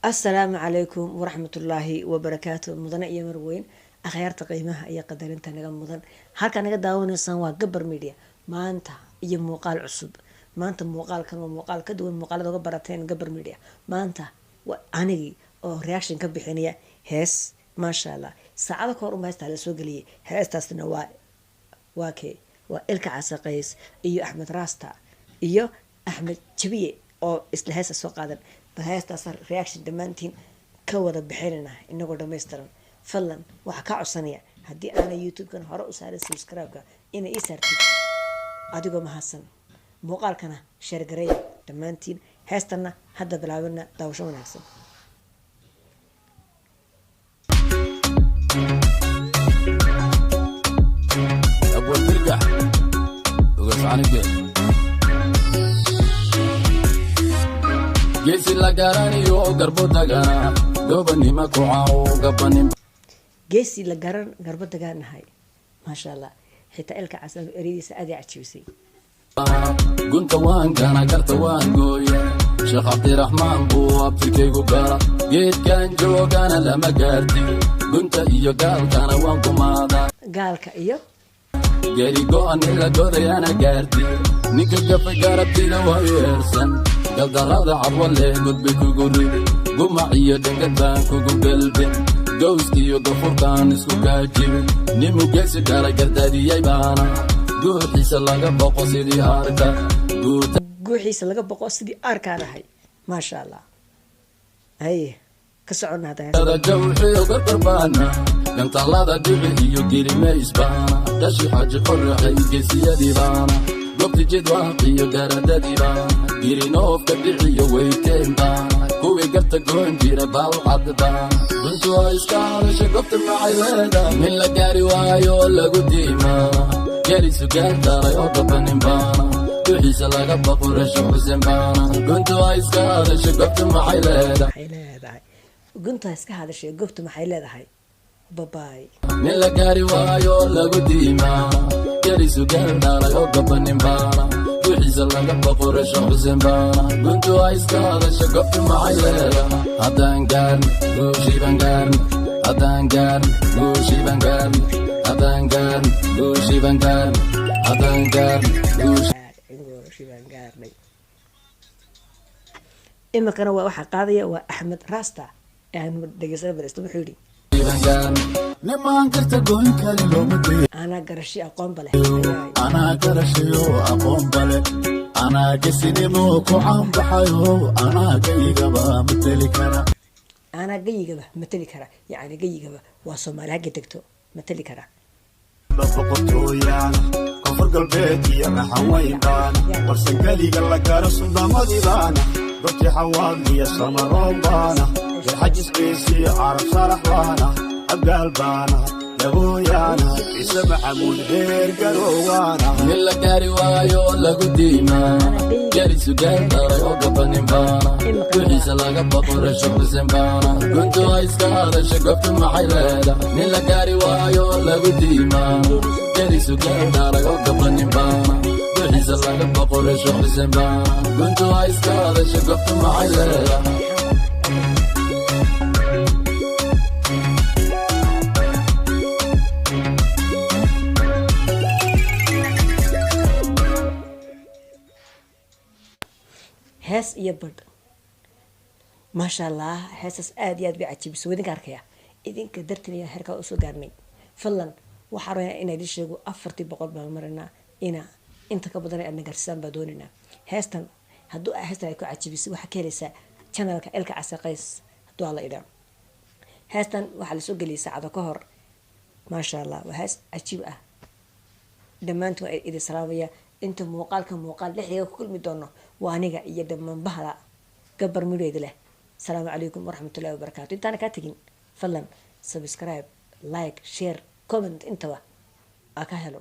السلام عليكم ورحمة الله وبركاته مدن iyo marweyn akhyaarta qiimaha iyo qadarinta naga mudan halka naga daawanaysan waa gabar media maanta iyo muuqaal cusub maanta muuqaalkan waa muuqaal ka duwan muuqaalada uga barateen gabar media maanta waa anigi oo reaction ka bixinaya hees maasha Allah saacada ka hor uma heesta la soo galiyay heestaasna waa ilka casaqays iyo Axmed Rasta iyo Axmed Jabiye oo isla heesta soo qaadan heestaas reaction dhammaantiin ka wada bixinayna inagoo dhammaystiran fadlan waxaa ka codsanaya haddii aanay youtube-kan hore u saarin subscribe-ka inay ii saartid adigoo mahadsan muuqaalkana share gareeya dhammaantiin heestana hadda bilaabana daawasho wanaagsan geesi la garanayo garbo dagana gobanima ku caaw gabanim geesi la garan garbo daganahay maasha Allah xitaa ilka casan eridiisa aad ay cajibisay gunta waan kana garta waan gooye sheekh Cabdiraxmaan buu abtirkaygu gara geedkan joogana lama gaarti gunta iyo gaalkana waan kumaada gaalka iyo geeri go'an la godayana gaarti ninka gafa garabtina waa yeersan galdarada cadwale gudbi kugu ridi gumac iyo dhangadbaan kugu galbin gowskiyo gafurkaan isku kaajibin nimu geesi gala gardaadiyay baana guuxiisa laga boqo sidii arka guuxiisa laga boqo sidii arkaanahay maasha Allah hay ka soconaada jawxiyo garbarbaana gantalada dhibi iyo girimays baana dashi xaji qorraxay geesiyadii baana gobti jidwaaqiyo garadadii baana girinofka dhiciyo weyteen baana kuwii garta goon jira baalcad baana buntu waa iska hadasha gobta maxay leedahay min la gaari waayo oo lagu diimaa geli sugaan daray oo gabanin baana duxiisa laga baqo rasho xuseen baana guntu waa iska hadasha gobta maxay leedahay gunta iska hadashay gobta maxay leedahay babaay min la gaari waayo oo lagu diimaa geli sugaan daray oo gabanin baana duxiisa laga baqo rasho xuseen baana guntu waa iska hadasha gobta maxay leedahay haddaan gaarn guushiiban gaarn haddaan gaarn guushiiban gaarn haddaan gaarn guushiiban gaarn haddaan gaarn guushiiban gaarnay imikana waa waxaa qaadaya waa Axmed Rasta aanu dhageysan barista wuxuu yiri nimaan karta goyn kari looma geeyo ana garashi aqoon bale anaa garashayo aqoon bale anaa gesinimo ku caanbaxayo anaa gayigaba mateli kara yani gayigaba waa Soomaali hagga degto mateli kara boqortooyaan koonfur galbeed iyo maxaweyn baana warsan galiga la gaaro sundamadii baana dadkii xawaad iyo samaroon baana xajis beesiyo carab sharax baana abgaal baana labooyaana ciise maxamuud heer garoowaana min la gaari waayo oo lagu diimaa geli sugaan daray oo gabanin baana duxiisa laga baqo rasho xuseen baana guntu waa iska hadasha gobta maxay leedahay min la gaari waayo oo lagu diimaa geli sugaan daray oo gabanin baana duxiisa laga baqo rasho xuseen baana guntu waa iska hadasha gobta maxay leedahay hees iyo badh maasha Allah heesas aad iyo aad bay cajibisay idinka arkaya idinka dartiin heerka u soo gaarnay fadlan waxaan rabaa inaan idin sheego 400 baan marinaa inta ka badan ay nagarsan baa doonina heestan hadduu heestan ay ku cajibisay waxa ka helaysaa channelka ilka casaqays hadduu alla idhaa heestan waxa la soo galiyay saacado ka hor maasha Allah waa hees cajiib ah dhammaantu ay idin salaamaya inta muuqaal dhexdeeda ku kulmi doono waa aniga iyo dhammaan bahda gabar midheeda leh salaamu calaykum waraxmatullaahi wabarakaatu intaana kaa tegin fadlan subscribe like share comment intaba aa ka helo